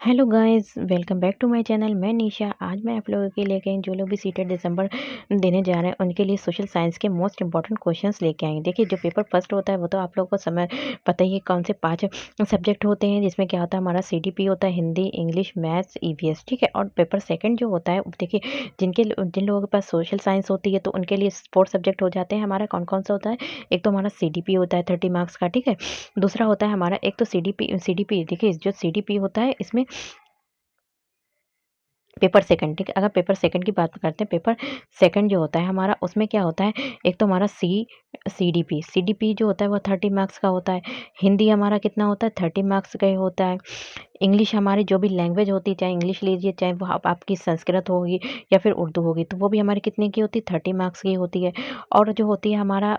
Hello guys, welcome back to my channel. मैं निशा। आज मैं आप लोगों के लेके आई, जो लोग भी सीटेट दिसंबर देने जा रहे हैं उनके लिए सोशल साइंस के मोस्ट इंपॉर्टेंट क्वेश्चंस लेके आई। देखिए, जो पेपर फर्स्ट होता है वो तो आप लोगों को समय पता ही है कौन से 5 सब्जेक्ट होते हैं, जिसमें क्या होता है हमारा सीडीपी होता है, हिंदी, इंग्लिश, मैथ्स, ईवीएस। ठीक है। और पेपर सेकंड जो होता है, देखिए जिन लोगों के पास सोशल साइंस होती है तो उनके लिए 4 सब्जेक्ट हो जाते हैं। हमारा कौन कौन सा होता है? एक तो हमारा सीडीपी होता है 30 मार्क्स का। ठीक है। दूसरा होता है हमारा, एक तो सीडीपी देखिए, जो सीडीपी होता है इसमें पेपर सेकंड। ठीक है। अगर पेपर सेकंड की बात करते हैं, पेपर सेकंड जो होता है हमारा, उसमें क्या होता है, एक तो हमारा सीडीपी सीडीपी जो होता है वो 30 मार्क्स का होता है। हिंदी हमारा कितना होता है? 30 मार्क्स का ही होता है। इंग्लिश हमारी जो भी लैंग्वेज होती है, चाहे इंग्लिश लीजिए, चाहे वो आपकी संस्कृत होगी या फिर उर्दू होगी, तो वो भी हमारी कितने की होती है? 30 मार्क्स की होती है। और जो होती है हमारा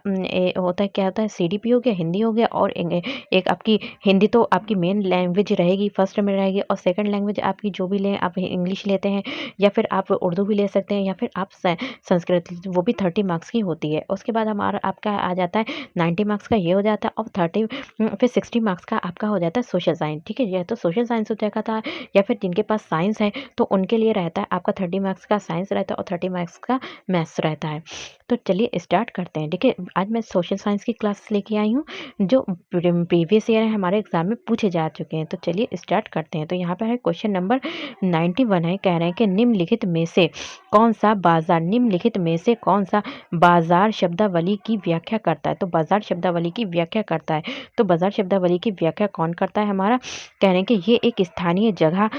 होता है, क्या होता है, सीडीपी हो गया, हिंदी हो गया, और एक आपकी हिंदी तो आपकी मेन लैंग्वेज रहेगी, फर्स्ट में रहेगी, और सेकंड लैंग्वेज आपकी जो भी लें, आप इंग्लिश लेते हैं या फिर आप उर्दू भी ले सकते हैं या फिर आप संस्कृत, वो भी 30 मार्क्स की होती है। उसके बाद हमारा आपका आ जाता है 90 मार्क्स का, ये हो जाता है। और फिर 60 मार्क्स का आपका हो जाता है सोशल साइंस। ठीक है। यह तो सोशल साइंस हो जाता था। या फिर जिनके पास साइंस है तो उनके लिए रहता है आपका 30 मार्क्स का साइंस रहता है और 30 मार्क्स का मैथ्स रहता है। तो चलिए स्टार्ट करते हैं। देखिए, आज मैं सोशल साइंस की क्लास लेके आई हूँ, जो प्रीवियस ईयर हमारे एग्जाम में पूछे जा चुके हैं। तो चलिए स्टार्ट करते हैं। तो यहाँ पर है क्वेश्चन नंबर 91 है। कह रहे हैं कि निम्नलिखित में से कौन सा बाजार, निम्नलिखित में से कौन सा बाजार शब्दावली की व्याख्या करता है? तो बाजार शब्दावली की व्याख्या करता है। तो बाजार शब्दावली की व्याख्या कौन करता है हमारा? कह रहे हैं कि ये एक स्थानीय जगह,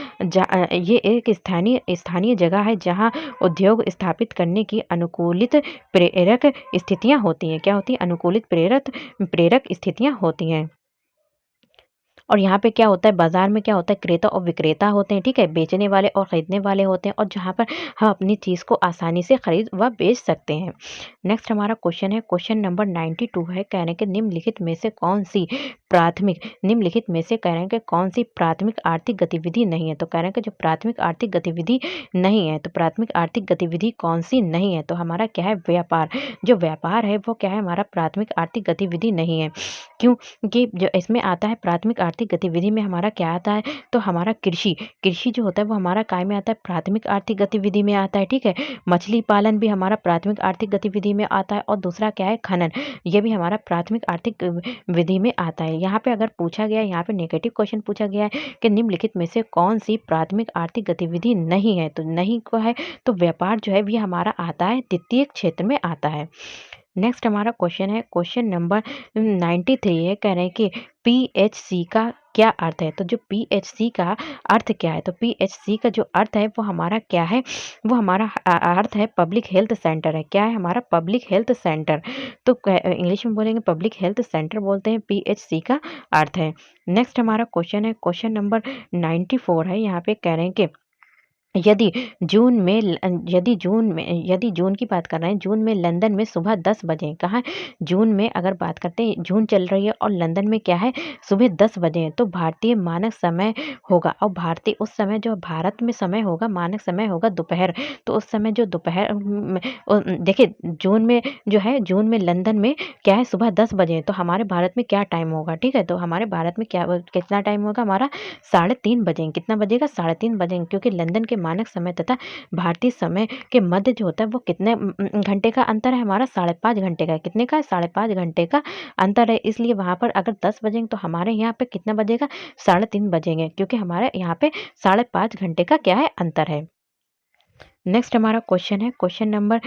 ये एक स्थानीय स्थानीय जगह है जहाँ उद्योग स्थापित करने की अनुकूलित प्रेरक स्थितियां होती हैं। क्या होती हैं? अनुकूलित प्रेरक प्रेरक स्थितियां होती हैं। और यहाँ पे क्या होता है, बाजार में क्या होता है, क्रेता और विक्रेता होते हैं। ठीक है। बेचने वाले और खरीदने वाले होते हैं, और जहाँ पर हम अपनी चीज़ को आसानी से खरीद व बेच सकते हैं। नेक्स्ट हमारा क्वेश्चन है, क्वेश्चन नंबर 92 है। कह रहे हैं कि निम्नलिखित में से कौन सी प्राथमिक, निम्नलिखित में से कह रहे हैं कि कौन सी प्राथमिक आर्थिक गतिविधि नहीं है? तो कह रहे हैं कि जो प्राथमिक आर्थिक गतिविधि नहीं है, तो प्राथमिक आर्थिक गतिविधि कौन सी नहीं है? तो हमारा क्या है? व्यापार। जो व्यापार है वो क्या है? हमारा प्राथमिक आर्थिक गतिविधि नहीं है। क्यों? कि जो इसमें आता है प्राथमिक आर्थिक गतिविधि में हमारा क्या आता है, तो हमारा कृषि, कृषि जो होता है वो हमारा काय में आता है? प्राथमिक आर्थिक गतिविधि में आता है। ठीक है। मछली पालन भी हमारा प्राथमिक आर्थिक गतिविधि में आता है। और दूसरा क्या है? खनन, ये भी हमारा प्राथमिक आर्थिक विधि में आता है। यहाँ पे अगर पूछा गया है, यहाँ पे नेगेटिव क्वेश्चन पूछा गया है कि निम्नलिखित में से कौन सी प्राथमिक आर्थिक गतिविधि नहीं है, तो नहीं को है, तो व्यापार जो है ये हमारा आता है द्वितीय क्षेत्र में आता है। नेक्स्ट हमारा क्वेश्चन है, क्वेश्चन नंबर 93 है। कह रहे हैं कि पीएचसी का क्या अर्थ है? तो जो पीएचसी का अर्थ क्या है? तो पीएचसी का जो अर्थ है वो हमारा क्या है? वो हमारा अर्थ है पब्लिक हेल्थ सेंटर है। क्या है हमारा? Public health centre. तो इंग्लिश में बोलेंगे पब्लिक हेल्थ सेंटर बोलते हैं, पीएचसी का अर्थ है। नेक्स्ट हमारा क्वेश्चन है, क्वेश्चन नंबर 94 है। यहाँ पे कह रहे हैं कि यदि यदि जून की बात कर रहे हैं, जून में लंदन में सुबह 10 बजे, कहाँ? जून में अगर बात करते हैं, जून चल रही है और लंदन में क्या है? सुबह 10 बजे है, तो भारतीय मानक समय होगा। और भारतीय उस समय जो भारत में समय होगा, मानक समय होगा दोपहर। तो उस समय जो दोपहर देखिए, जून में जो है, जून में लंदन में क्या है? सुबह 10 बजे है, तो हमारे भारत में क्या टाइम होगा? ठीक है। तो हमारे भारत में क्या, कितना टाइम होगा हमारा? 3:30 बजे। कितना बजेगा? 3:30 बजे, क्योंकि लंदन के मानक समय तथा भारतीय समय के मध्य जो होता है वो कितने घंटे का अंतर है हमारा? 5.5 घंटे का है। कितने का है? 5.5 घंटे का अंतर है। इसलिए वहां पर अगर 10 बजेंगे तो हमारे यहाँ पे कितना बजेगा? 3:30 बजेंगे, क्योंकि हमारे यहाँ पे 5.5 घंटे का क्या है? अंतर है। नेक्स्ट हमारा क्वेश्चन है, क्वेश्चन नंबर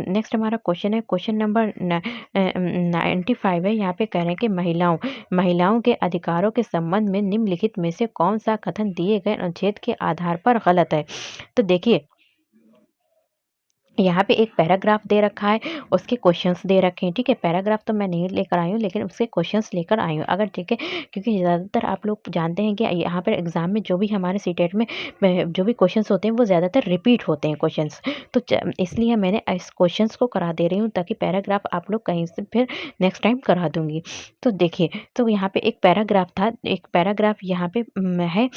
नेक्स्ट हमारा क्वेश्चन है, क्वेश्चन नंबर 95 है। यहाँ पे कह रहे हैं कि महिलाओं के अधिकारों के संबंध में निम्नलिखित में से कौन सा कथन दिए गए अनुच्छेद के आधार पर गलत है? तो देखिए, यहाँ पे एक पैराग्राफ दे रखा है, उसके क्वेश्चंस दे रखे हैं। ठीक है। पैराग्राफ तो मैं नहीं लेकर आई हूँ, लेकिन उसके क्वेश्चंस लेकर आई हूँ। अगर ठीक है, क्योंकि ज़्यादातर आप लोग जानते हैं कि यहाँ पर एग्जाम में जो भी हमारे सीटेट में जो भी क्वेश्चंस होते हैं वो ज़्यादातर रिपीट होते हैं क्वेश्चंस। तो इसलिए मैंने इस क्वेश्चंस को करा दे रही हूँ, ताकि पैराग्राफ आप लोग कहीं से फिर नेक्स्ट टाइम करा दूंगी। तो देखिए, तो यहाँ पे एक पैराग्राफ था, एक पैराग्राफ यहाँ पे है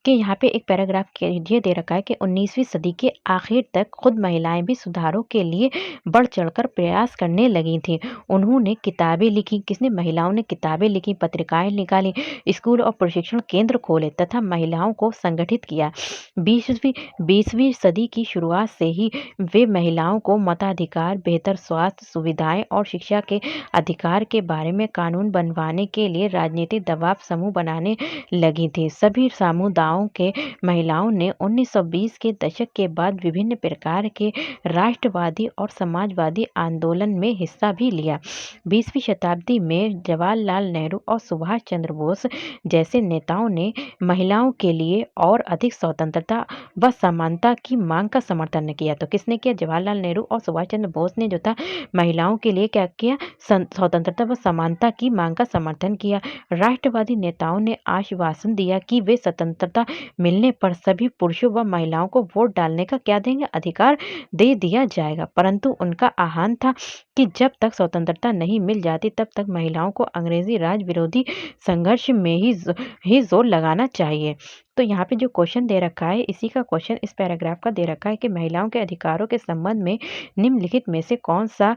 कि यहाँ पे एक पैराग्राफ ये दे रखा है कि 19वीं सदी के आखिर तक खुद महिलाएं भी सुधारों के लिए बढ़ चढ़कर प्रयास करने लगी थी। उन्होंने किताबें लिखी, किसने? महिलाओं ने किताबें लिखी, पत्रिकाएं निकाली, स्कूल और प्रशिक्षण केंद्र खोले तथा महिलाओं को संगठित किया। 20वीं सदी की शुरुआत से ही वे महिलाओं को मताधिकार, बेहतर स्वास्थ्य सुविधाएं और शिक्षा के अधिकार के बारे में कानून बनवाने के लिए राजनीतिक दबाव समूह बनाने लगी थी। सभी समुदायों के महिलाओं ने 1920 के दशक के बाद विभिन्न प्रकार के राष्ट्रवादी और समाजवादी आंदोलन में हिस्सा भी लिया। 20वीं शताब्दी में जवाहरलाल नेहरू और सुभाष चंद्र बोस जैसे नेताओं ने महिलाओं के लिए और अधिक स्वतंत्रता व समानता की मांग का समर्थन किया। तो किसने किया? जवाहरलाल नेहरू और सुभाष चंद्र बोस ने जो था महिलाओं के लिए क्या किया? स्वतंत्रता व समानता की मांग का समर्थन किया। राष्ट्रवादी नेताओं ने आश्वासन दिया कि वे स्वतंत्रता मिलने पर सभी पुरुषों व महिलाओं को वोट डालने का क्या देंगे? अधिकार दे दिया जाएगा। परंतु उनका आह्वान था कि जब तक स्वतंत्रता नहीं मिल जाती तब तक महिलाओं को अंग्रेजी राज विरोधी संघर्ष में ही जोर लगाना चाहिए। तो यहाँ पे जो क्वेश्चन दे रखा है, इसी का क्वेश्चन इस पैराग्राफ का दे रखा है कि महिलाओं के अधिकारों के संबंध में निम्नलिखित में से कौन सा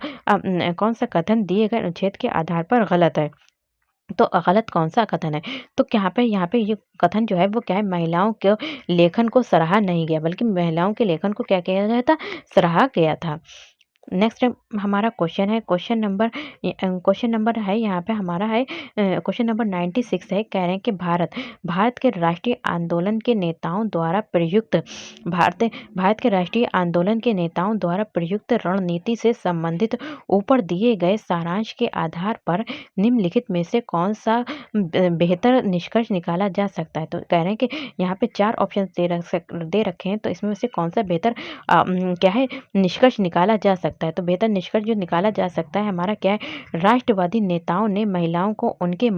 कथन दिए गए अनुच्छेद के आधार पर गलत है? तो गलत कौन सा कथन है? तो यहाँ पे ये कथन जो है वो क्या है? महिलाओं के लेखन को सराहा नहीं गया, बल्कि महिलाओं के लेखन को क्या किया गया था? सराहा गया था। नेक्स्ट हमारा क्वेश्चन है, क्वेश्चन नंबर है यहाँ पे हमारा है क्वेश्चन नंबर 96 है। कह रहे हैं कि भारत के राष्ट्रीय आंदोलन के नेताओं द्वारा प्रयुक्त रणनीति से संबंधित ऊपर दिए गए सारांश के आधार पर निम्नलिखित में से कौन सा बेहतर निष्कर्ष निकाला जा सकता है? तो कह रहे हैं कि यहाँ पे 4 ऑप्शन दे रखे हैं, तो इसमें से कौन सा बेहतर क्या है? निष्कर्ष निकाला जा सकता है। तो बेहतर निष्कर्ष जो निकाला जा सकता है हमारा क्या है? राष्ट्रवादी नेताओं ने महिलाओं को उनके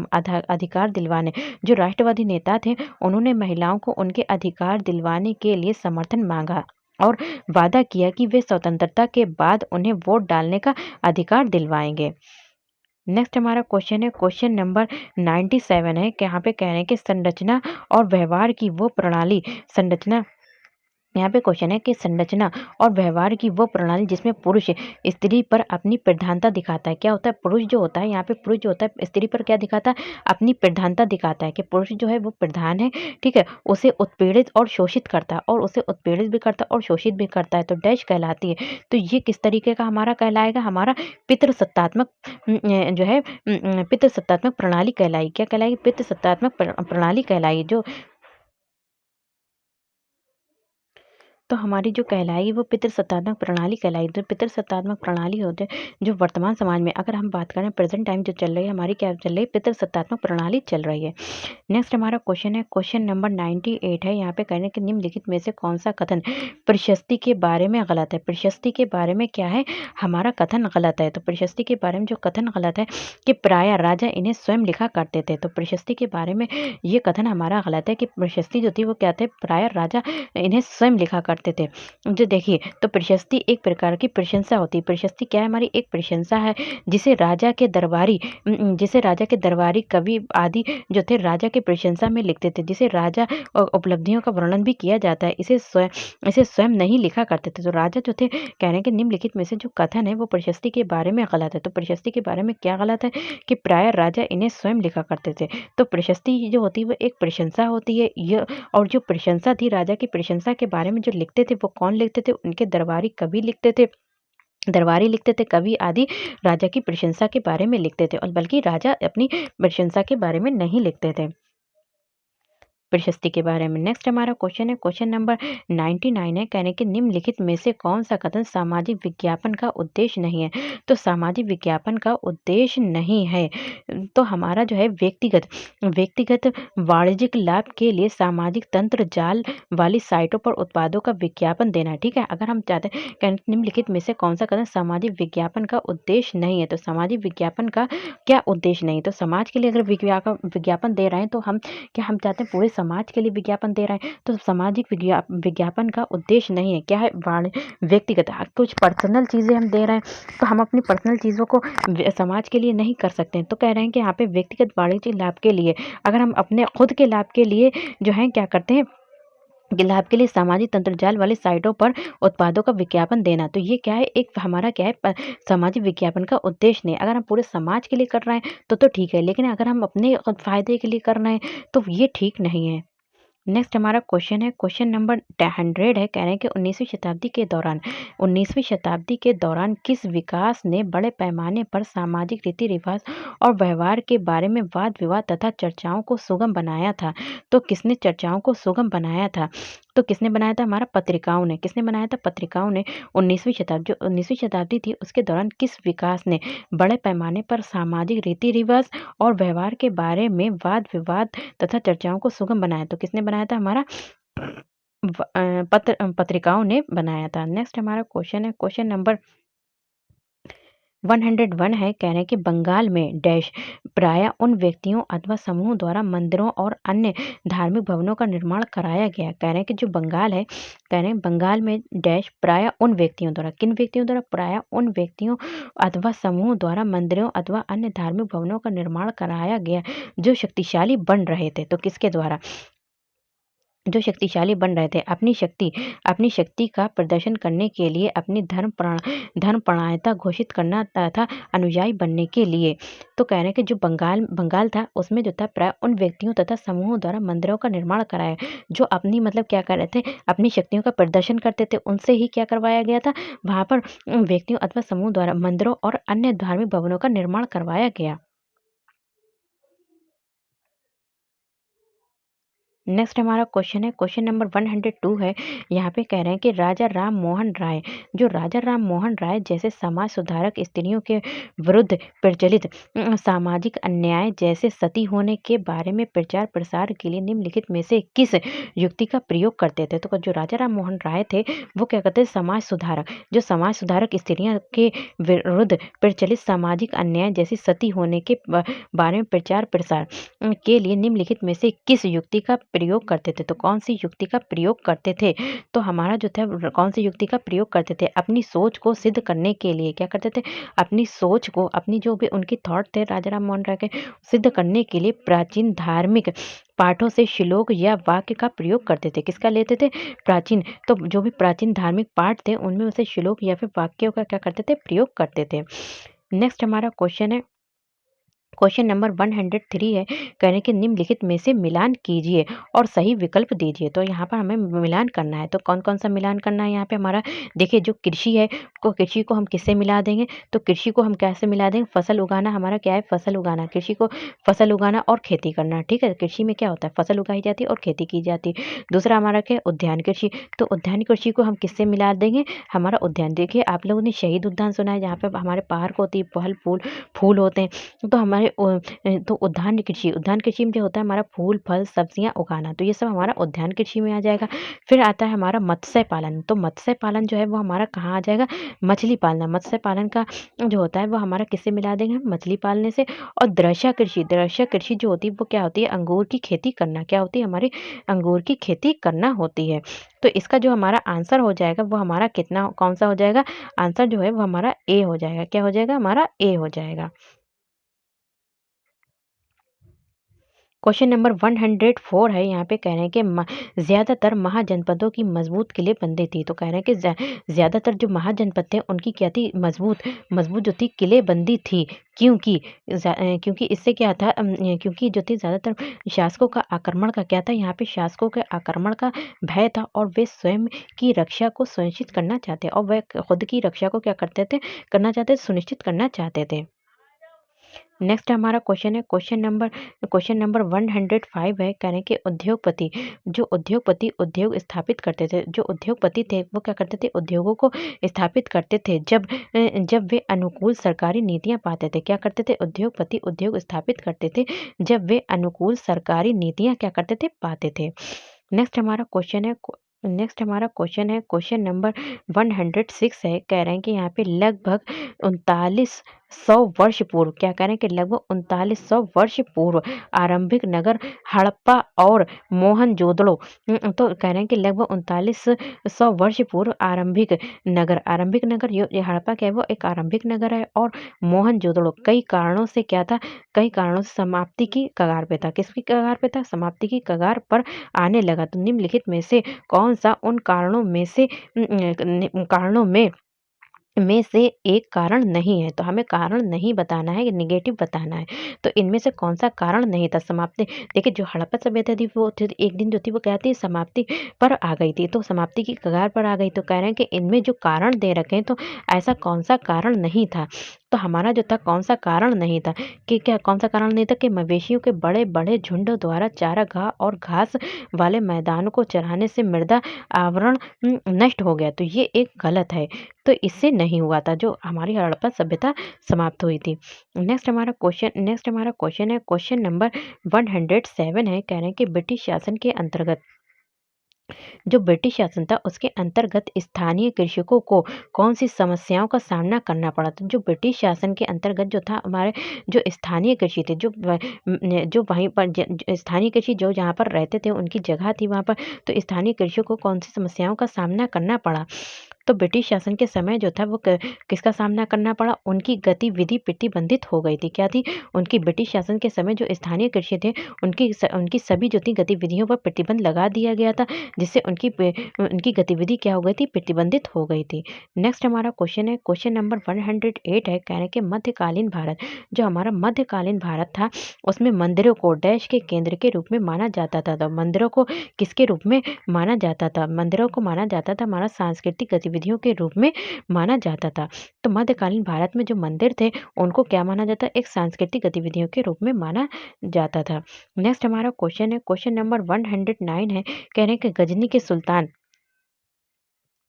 अधिकार दिलवाने, जो राष्ट्रवादी नेता थे उन्होंने महिलाओं को उनके अधिकार दिलवाने के लिए समर्थन मांगा और वादा किया कि वे स्वतंत्रता के बाद उन्हें वोट डालने का अधिकार दिलवाएंगे। नेक्स्ट हमारा क्वेश्चन है, क्वेश्चन नंबर 97 है। यहाँ पे कह रहे हैं कि संरचना और व्यवहार की वो प्रणाली यहाँ पे क्वेश्चन है कि संरचना और व्यवहार की वो प्रणाली जिसमें पुरुष स्त्री पर अपनी प्रधानता दिखाता है। क्या होता है? पुरुष जो होता है, यहाँ पे पुरुष जो होता है स्त्री पर क्या दिखाता है? अपनी प्रधानता दिखाता है कि पुरुष जो है वो प्रधान है, ठीक है, उसे उत्पीड़ित और शोषित करता है, और उसे उत्पीड़ित भी करता है और शोषित भी करता है। तो डैश कहलाती है। तो ये किस तरीके का हमारा कहलाएगा? हमारा पितृसत्तात्मक जो है पितृसत्तात्मक प्रणाली कहलाएगी। क्या कहलाएगी? पितृसत्तात्मक प्रणाली कहलाएगी। तो हमारी जो कहलाएगी वो पितृसत्तात्मक प्रणाली कहलाएगी। जो पितृसत्तात्मक प्रणाली होते हैं, जो वर्तमान समाज में अगर हम बात करें प्रेजेंट टाइम जो चल रही है हमारी, क्या चल रही है? पितृसत्तात्मक प्रणाली चल रही है। नेक्स्ट हमारा क्वेश्चन है, क्वेश्चन नंबर 98 है। यहाँ पे कहने के निम्नलिखित में से कौन सा कथन प्रशस्ति के बारे में गलत है? प्रशस्ति के बारे में क्या है? हमारा कथन गलत है। तो प्रशस्ति के बारे में जो कथन गलत है कि प्राय राजा इन्हें स्वयं लिखा करते थे। तो प्रशस्ति के बारे में ये कथन हमारा गलत है कि प्रशस्ति जो थी वो क्या थे? प्राय राजा इन्हें स्वयं लिखा करते थे। जो देखिए, तो प्रशस्ति एक प्रकार की प्रशंसा होती है। प्रशस्ति क्या है? हमारी एक प्रशंसा है जिसे राजा के दरबारी कवि आदि जो थे राजा के प्रशंसा में लिखते थे, जिसे राजा उपलब्धियों का वर्णन भी किया जाता है। इसे स्वयं नहीं लिखा करते थे। तो राजा जो थे, कह रहे हैं कि निम्नलिखित में से जो कथन है वो प्रशस्ति के बारे में गलत है। तो प्रशस्ति के बारे में क्या गलत है? कि प्राय राजा इन्हें स्वयं लिखा करते थे। तो प्रशस्ति जो होती है वो एक प्रशंसा होती है। यह और जो प्रशंसा थी, राजा की प्रशंसा के बारे में जो लिखते थे वो कौन लिखते थे? उनके दरबारी कवि लिखते थे। कवि आदि राजा की प्रशंसा के बारे में लिखते थे, और बल्कि राजा अपनी प्रशंसा के बारे में नहीं लिखते थे, प्रशस्ति के बारे में। नेक्स्ट हमारा क्वेश्चन है, क्वेश्चन नंबर 99 है। कहने के निम्नलिखित में से कौन सा कथन सामाजिक विज्ञापन का उद्देश्य नहीं है? तो सामाजिक विज्ञापन का उद्देश्य नहीं है तो हमारा जो है व्यक्तिगत वाणिज्यिक लाभ के लिए सामाजिक तंत्र जाल वाली साइटों पर उत्पादों का विज्ञापन देना है। ठीक है, अगर हम चाहते हैं कहने निम्नलिखित में से कौन सा कथन सामाजिक विज्ञापन का उद्देश्य नहीं है? तो सामाजिक विज्ञापन का क्या उद्देश्य नहीं? तो समाज के लिए अगर विज्ञापन दे रहे हैं तो हम चाहते हैं पूरे समाज के लिए विज्ञापन दे रहे हैं, तो सामाजिक विज्ञापन का उद्देश्य नहीं है। क्या है? व्यक्तिगत कुछ पर्सनल चीज़ें हम दे रहे हैं, तो हम अपनी पर्सनल चीज़ों को समाज के लिए नहीं कर सकते हैं। तो कह रहे हैं कि यहाँ पे व्यक्तिगत वाणिज्यिक लाभ के लिए, अगर हम अपने खुद के लाभ के लिए जो है क्या करते हैं, के लाभ के लिए सामाजिक तंत्रजाल वाली साइटों पर उत्पादों का विज्ञापन देना। तो ये क्या है, एक हमारा क्या है सामाजिक विज्ञापन का उद्देश्य नहीं। अगर हम पूरे समाज के लिए कर रहे हैं तो ठीक है, लेकिन अगर हम अपने फ़ायदे के लिए कर रहे हैं तो ये ठीक नहीं है। नेक्स्ट हमारा क्वेश्चन है, क्वेश्चन नंबर 100 है, कह रहे हैं कि 19वीं शताब्दी के दौरान किस विकास ने बड़े पैमाने पर सामाजिक रीति रिवाज और व्यवहार के बारे में वाद विवाद तथा चर्चाओं को सुगम बनाया था। तो किसने चर्चाओं को सुगम बनाया था? तो किसने बनाया था? हमारा पत्रिकाओं ने। किसने बनाया था? पत्रिकाओं ने। 19वीं शताब्दी थी उसके दौरान किस विकास ने बड़े पैमाने पर सामाजिक रीति रिवाज और व्यवहार के बारे में वाद विवाद तथा चर्चाओं को सुगम बनाया? तो किसने बनाया था? हमारा पत्रिकाओं ने बनाया था। नेक्स्ट हमारा क्वेश्चन है, क्वेश्चन नंबर 101 है, कह रहे हैं कि बंगाल में डैश प्रायः उन व्यक्तियों अथवा समूह द्वारा मंदिरों और अन्य धार्मिक भवनों का निर्माण कराया गया। कह रहे हैं कि जो बंगाल है, कह रहे हैं बंगाल में डैश प्रायः उन व्यक्तियों द्वारा, किन व्यक्तियों द्वारा? प्रायः उन व्यक्तियों अथवा समूह द्वारा मंदिरों अथवा अन्य धार्मिक भवनों का निर्माण कराया गया जो शक्तिशाली बन रहे थे। तो किसके द्वारा? जो शक्तिशाली बन रहे थे, अपनी शक्ति का प्रदर्शन करने के लिए, अपनी धर्मपरायणता घोषित करना तथा अनुयायी बनने के लिए। तो कह रहे हैं कि जो बंगाल था उसमें जो था प्राय उन व्यक्तियों तथा समूहों द्वारा मंदिरों का निर्माण कराया, जो अपनी मतलब क्या कर रहे थे, अपनी शक्तियों का प्रदर्शन करते थे, उनसे ही क्या करवाया गया था, वहाँ पर व्यक्तियों अथवा समूह द्वारा मंदिरों और अन्य धार्मिक भवनों का निर्माण करवाया गया। नेक्स्ट हमारा क्वेश्चन है, क्वेश्चन नंबर 102 है, यहाँ पे कह रहे हैं कि राजा राम मोहन राय जैसे समाज सुधारक स्त्रियों के विरुद्ध प्रचलित सामाजिक अन्याय जैसे सती होने के बारे में प्रचार प्रसार के लिए निम्नलिखित में से किस युक्ति का प्रयोग करते थे? तो जो राजा राम मोहन राय थे वो क्या करते थे? समाज सुधारक स्त्रियों के विरुद्ध प्रचलित सामाजिक अन्याय जैसे सती होने के बारे में प्रचार प्रसार के लिए निम्नलिखित में से किस युक्ति का प्रयोग करते थे? तो कौन सी युक्ति का प्रयोग करते थे? तो हमारा जो था कौन सी युक्ति का प्रयोग करते थे? अपनी सोच को सिद्ध करने के लिए क्या करते थे? अपनी सोच को, अपनी जो भी उनकी थॉट थे राजा राम मोहन राय के, सिद्ध करने के लिए प्राचीन धार्मिक पाठों से श्लोक या वाक्य का प्रयोग करते थे। किसका लेते थे? प्राचीन, तो जो भी प्राचीन धार्मिक पाठ थे उनमें से श्लोक या फिर वाक्यों का क्या करते थे? प्रयोग करते थे। नेक्स्ट हमारा क्वेश्चन है, क्वेश्चन नंबर 103 है, कह रहे हैं कि निम्नलिखित में से मिलान कीजिए और सही विकल्प दीजिए। तो यहाँ पर हमें मिलान करना है, तो कौन-कौन सा मिलान करना है यहाँ पे हमारा? देखिए जो कृषि है, कृषि को हम किससे मिला देंगे? तो कृषि को हम कैसे मिला देंगे? फसल उगाना हमारा क्या है? फसल उगाना। कृषि को फसल उगाना और खेती करना, ठीक है? कृषि में क्या होता है? फसल उगाई जाती है और खेती की जाती है। दूसरा हमारा क्या है? उद्यान कृषि। तो उद्यान कृषि को हम किससे मिला देंगे? हमारा उद्यान, देखिए आप लोगों ने शहीद उद्यान सुना है, जहाँ पे हमारे पार्क होती है, फल फूल फूल होते हैं। तो हमारे तो उद्यान कृषि में जो होता है हमारा फूल, फल, सब्जियाँ उगाना, तो ये सब हमारा उद्यान कृषि में आ जाएगा। फिर आता है हमारा मत्स्य पालन, तो मत्स्य पालन जो है वो हमारा कहाँ आ जाएगा? मछली पालना। मत्स्य पालन का जो होता है वो हमारा किससे मिला देंगे हम? मछली पालने से। और दृश्य कृषि जो होती है वो क्या होती है? अंगूर की खेती करना। क्या होती है? हमारी अंगूर की खेती करना होती है। तो इसका जो हमारा आंसर हो जाएगा वो हमारा कितना, कौन सा हो जाएगा? आंसर जो है वो हमारा ए हो जाएगा। क्या हो जाएगा? हमारा ए हो जाएगा। क्वेश्चन नंबर 104 है, यहाँ पे कह रहे हैं कि ज़्यादातर महाजनपदों की मजबूत किलेबंदी थी। तो कह रहे हैं कि ज़्यादातर जो महाजनपद थे उनकी क्या थी? मजबूत मजबूत जो थी किलेबंदी थी। क्योंकि क्योंकि इससे क्या था, क्योंकि जो थी ज़्यादातर शासकों का आक्रमण का क्या था? यहाँ पे शासकों के आक्रमण का भय था और वे स्वयं की रक्षा को सुनिश्चित करना चाहते, और वे खुद की रक्षा को क्या करते थे? करना चाहते, सुनिश्चित करना चाहते थे। नेक्स्ट हमारा क्वेश्चन है, क्वेश्चन नंबर 105 है, कह रहे हैं कि उद्योगपति उद्योग स्थापित करते थे, जो उद्योगपति थे वो क्या करते थे? उद्योगों को स्थापित करते थे जब वे अनुकूल सरकारी नीतियां पाते थे। क्या करते थे? उद्योगपति उद्योग स्थापित करते थे जब वे अनुकूल सरकारी नीतियां क्या करते थे? पाते थे। नेक्स्ट हमारा क्वेश्चन है, क्वेश्चन नंबर 106 है, कह रहे हैं कि यहाँ पे लगभग 39 100 वर्ष पूर्व, क्या कह रहे हैं कि लगभग 3900 वर्ष पूर्व आरंभिक नगर हड़प्पा और मोहनजोदड़ो। तो कह रहे हैं कि लगभग 3900 वर्ष पूर्व आरंभिक नगर ये हड़प्पा क्या है, वो एक आरंभिक नगर है, और मोहनजोदड़ो कई कारणों से क्या था, कई कारणों से समाप्ति की कगार पे था। किसकी कगार पे था? समाप्ति की कगार पर आने लगा। तो निम्नलिखित में से कौन सा उन कारणों में से कारणों में से एक कारण नहीं है? तो हमें कारण नहीं बताना है, नेगेटिव बताना है। तो इनमें से कौन-सा कारण नहीं था? समाप्ति, देखिए जो हड़प्पा सभ्यता थी वो एक दिन जो थी वो क्या थी, समाप्ति पर आ गई थी, तो समाप्ति की कगार पर आ गई। तो कह रहे हैं कि इनमें जो कारण दे रखे हैं, तो ऐसा कौन-सा कारण नहीं था? तो हमारा जो था कौन-सा कारण नहीं था, कि क्या कौन-सा कारण नहीं था कि मवेशियों के बड़े-बड़े झुंड द्वारा चारागाह और घास वाले मैदानों को चराने से मृदा आवरण नष्ट हो गया। तो ये एक गलत है। तो इससे नहीं हुआ था, जो हमारी हड़प्पा सभ्यता समाप्त हुई थी। नेक्स्ट हमारा क्वेश्चन है, क्वेश्चन नंबर 107 है, कह रहे हैं कि ब्रिटिश शासन के अंतर्गत, जो ब्रिटिश शासन था उसके अंतर्गत स्थानीय कृषकों को कौन सी समस्याओं का सामना करना पड़ा? तो जो ब्रिटिश शासन के अंतर्गत जो था, हमारे जो स्थानीय कृषि थे, जो वहीं पर स्थानीय कृषि जो जहाँ पर रहते थे, उनकी जगह थी वहाँ पर, तो स्थानीय कृषियों को कौन सी समस्याओं का सामना करना पड़ा? तो ब्रिटिश शासन के समय जो था वो किसका सामना करना पड़ा? उनकी गतिविधि प्रतिबंधित हो गई थी। क्या थी? उनकी ब्रिटिश शासन के समय जो स्थानीय कृषि थे, उनकी सभी जो थी गतिविधियों पर प्रतिबंध लगा दिया गया था, जिससे उनकी गतिविधि क्या हो गई थी? प्रतिबंधित हो गई थी। नेक्स्ट हमारा क्वेश्चन है, क्वेश्चन नंबर 108 है, कह रहे हैं कि मध्यकालीन भारत, जो हमारा मध्यकालीन भारत था, उसमें मंदिरों को डैश के केंद्र के रूप में माना जाता था। तो मंदिरों को किसके रूप में माना जाता था? मंदिरों को माना जाता था हमारा सांस्कृतिक गतिविधियों के रूप में माना जाता था। तो मध्यकालीन भारत में जो मंदिर थे, उनको क्या माना जाता? एक सांस्कृतिक गतिविधियों के रूप में माना जाता था। नेक्स्ट हमारा क्वेश्चन है, क्वेश्चन नंबर 109 है, कह रहे हैं कि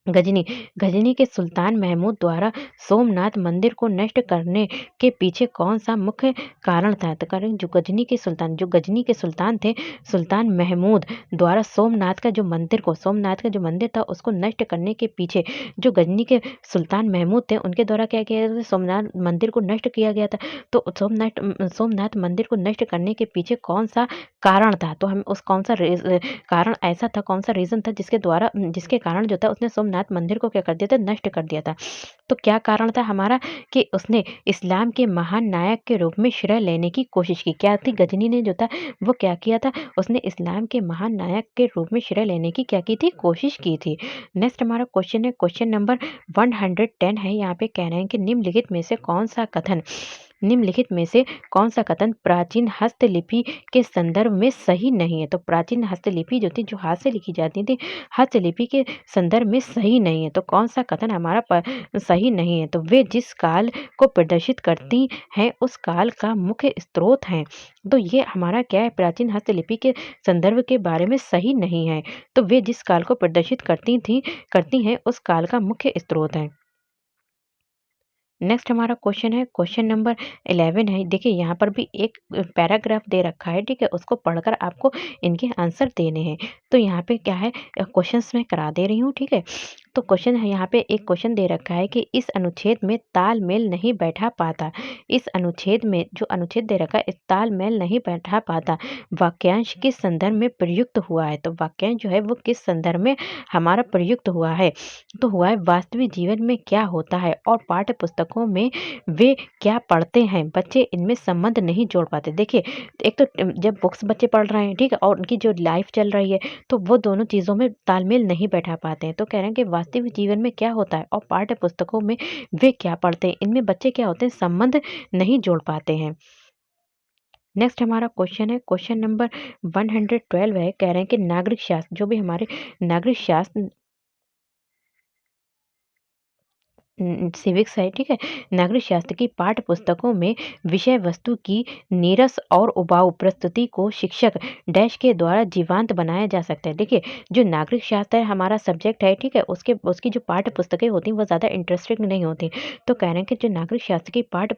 गजनी गजनी के सुल्तान महमूद द्वारा सोमनाथ मंदिर को नष्ट करने के पीछे कौन-सा मुख्य कारण था? तो कह रहे हैं जो गजनी के सुल्तान थे, सुल्तान महमूद द्वारा सोमनाथ का जो मंदिर था उसको नष्ट करने के पीछे, जो गजनी के सुल्तान महमूद थे, उनके द्वारा क्या किया गया था? सोमनाथ मंदिर को नष्ट किया गया था। तो सोमनाथ मंदिर को नष्ट करने के पीछे कौन-सा कारण था? तो हम उस कौन-सा कारण ऐसा था, कौन-सा रीज़न था जिसके कारण जो था उसने सोमनाथ मंदिर को क्या कर दिया था? नष्ट कर दिया था। तो क्या कारण था हमारा? कि उसने इस्लाम के महान नायक के रूप में श्रेय लेने की कोशिश की। क्या थी? गजनी ने जो था वो क्या किया था? उसने इस्लाम के महान नायक के रूप में श्रेय लेने की क्या की थी? कोशिश की थी। नेक्स्ट हमारा क्वेश्चन है, क्वेश्चन नंबर 110 है, यहाँ पे कह रहे हैं कि निम्नलिखित में से कौन सा कथन प्राचीन हस्तलिपि के संदर्भ में सही नहीं है? तो प्राचीन हस्तलिपि जो थी, जो हाथ से लिखी जाती थी, हस्तलिपि के संदर्भ में सही नहीं है। तो कौन सा कथन हमारा सही नहीं है? तो वे जिस काल को प्रदर्शित करती हैं उस काल का मुख्य स्रोत हैं। तो ये हमारा क्या है? प्राचीन हस्तलिपि के संदर्भ के बारे में सही नहीं है। तो वे जिस काल को प्रदर्शित करती हैं उस काल का मुख्य स्रोत है। नेक्स्ट हमारा क्वेश्चन है, क्वेश्चन नंबर 11 है। देखिए यहाँ पर भी एक पैराग्राफ दे रखा है, ठीक है? उसको पढ़कर आपको इनके आंसर देने हैं। तो यहाँ पे क्या है, क्वेश्चंस मैं करा दे रही हूँ, ठीक है? तो क्वेश्चन है, यहाँ पे एक क्वेश्चन दे रखा है कि इस अनुच्छेद में तालमेल नहीं बैठा पाता। इस अनुच्छेद में जो अनुच्छेद दे रखा है, इस तालमेल नहीं बैठा पाता, वाक्यांश किस संदर्भ में प्रयुक्त हुआ है? तो वाक्यांश जो है वो किस संदर्भ में हमारा प्रयुक्त हुआ है? तो हुआ है वास्तविक जीवन में क्या होता है और पाठ्य पुस्तकों में वे क्या पढ़ते हैं, बच्चे इनमें संबंध नहीं जोड़ पाते। देखिए, एक तो जब बुक्स बच्चे पढ़ रहे हैं, ठीक है, और उनकी जो लाइफ चल रही है, तो वो दोनों चीज़ों में तालमेल नहीं बैठा पाते हैं। तो कह रहे हैं कि वास्तविक जीवन में क्या होता है और पाठ्य पुस्तकों में वे क्या पढ़ते हैं, इनमें बच्चे क्या होते हैं, संबंध नहीं जोड़ पाते हैं। नेक्स्ट हमारा क्वेश्चन है, क्वेश्चन नंबर 112 है, कह रहे हैं कि नागरिक शास्त्र, जो भी हमारे नागरिक शास्त्र सिविक्स है, ठीक है? नागरिक शास्त्र की पाठ्य पुस्तकों में विषय वस्तु की नीरस और उबाऊ प्रस्तुति को शिक्षक डैश के द्वारा जीवंत बनाया जा सकता है। देखिए, जो नागरिक शास्त्र है हमारा सब्जेक्ट है, ठीक है? उसकी जो पाठ्य पुस्तकें होती हैं वो ज़्यादा इंटरेस्टिंग नहीं होती। तो कह रहे हैं कि जो नागरिक शास्त्र की पाठ्य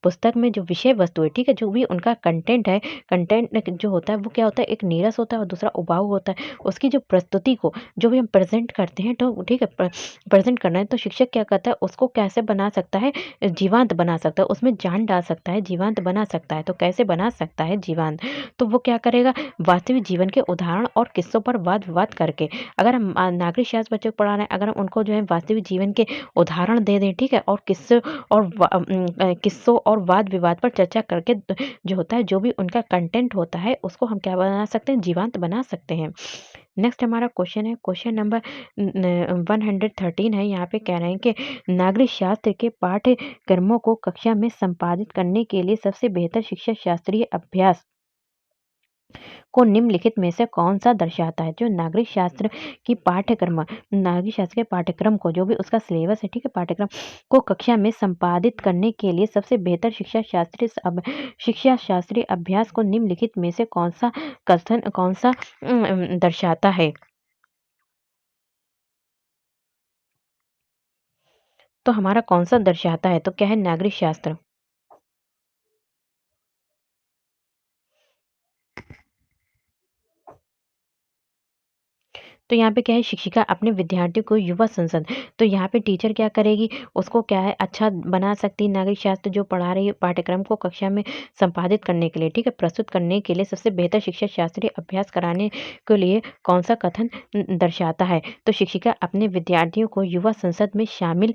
पुस्तक में जो विषय वस्तु है, ठीक है? जो भी उनका कंटेंट है, कंटेंट जो होता है वो क्या होता है, एक नीरस होता है और दूसरा उबाऊ होता है। उसकी जो प्रस्तुति को जो भी हम प्रेज़ेंट करते हैं, तो ठीक है, प्रेज़ेंट करना है तो शिक्षक क्या करता है उसको कैसे बना सकता है, जीवांत बना सकता है, उसमें जान डाल सकता है, जीवांत बना सकता है। तो कैसे बना सकता है जीवांत? तो वो क्या करेगा, वास्तविक जीवन के उदाहरण और किस्सों पर वाद-विवाद करके। अगर हम नागरिक शास्त्र बच्चों को पढ़ा रहे हैं, अगर हम उनको जो है वास्तविक जीवन के उदाहरण दे दें, ठीक है? और किस्से और किस्सों और वाद-विवाद पर चर्चा करके जो होता है, जो भी उनका कंटेंट होता है, उसको हम क्या बना सकते हैं, जीवांत बना सकते हैं। नेक्स्ट हमारा क्वेश्चन है, क्वेश्चन नंबर 113 है। यहाँ पे कह रहे हैं कि नागरिक शास्त्र के पाठ्यक्रमों को कक्षा में संपादित करने के लिए सबसे बेहतर शिक्षा शास्त्रीय अभ्यास को निम्नलिखित में से कौन-सा दर्शाता है? जो नागरिक शास्त्र के पाठ्यक्रम को, जो भी उसका सिलेबस है, ठीक है, पाठ्यक्रम को कक्षा में संपादित करने के लिए सबसे बेहतर शिक्षा शास्त्रीय अभ्यास को निम्नलिखित में से कौन-सा दर्शाता है? तो हमारा कौन-सा दर्शाता है? तो क्या है, नागरिक शास्त्र। तो यहाँ पे क्या है, शिक्षिका अपने विद्यार्थियों को युवा संसद, तो यहाँ पे टीचर क्या करेगी, उसको क्या है, अच्छा बना सकती है, नागरिक शास्त्र जो पढ़ा रही है पाठ्यक्रम को कक्षा में संपादित करने के लिए, ठीक है, प्रस्तुत करने के लिए सबसे बेहतर शिक्षा शास्त्रीय अभ्यास कराने के लिए कौन-सा कथन दर्शाता है? तो शिक्षिका अपने विद्यार्थियों को युवा संसद में शामिल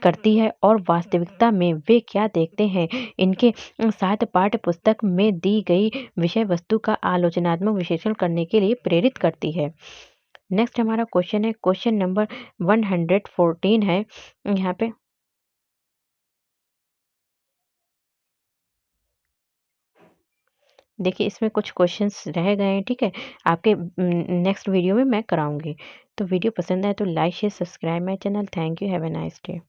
करती है और वास्तविकता में वे क्या देखते हैं, इनके साथ पाठ्य पुस्तक में दी गई विषय वस्तु का आलोचनात्मक विश्लेषण करने के लिए प्रेरित करती है। नेक्स्ट हमारा क्वेश्चन है, क्वेश्चन नंबर 114 है। यहाँ पे देखिए, इसमें कुछ क्वेश्चंस रह गए हैं, ठीक है? आपके नेक्स्ट वीडियो में मैं कराऊँगी। तो वीडियो पसंद आए तो like, share, subscribe my channel. Thank you, have a nice day.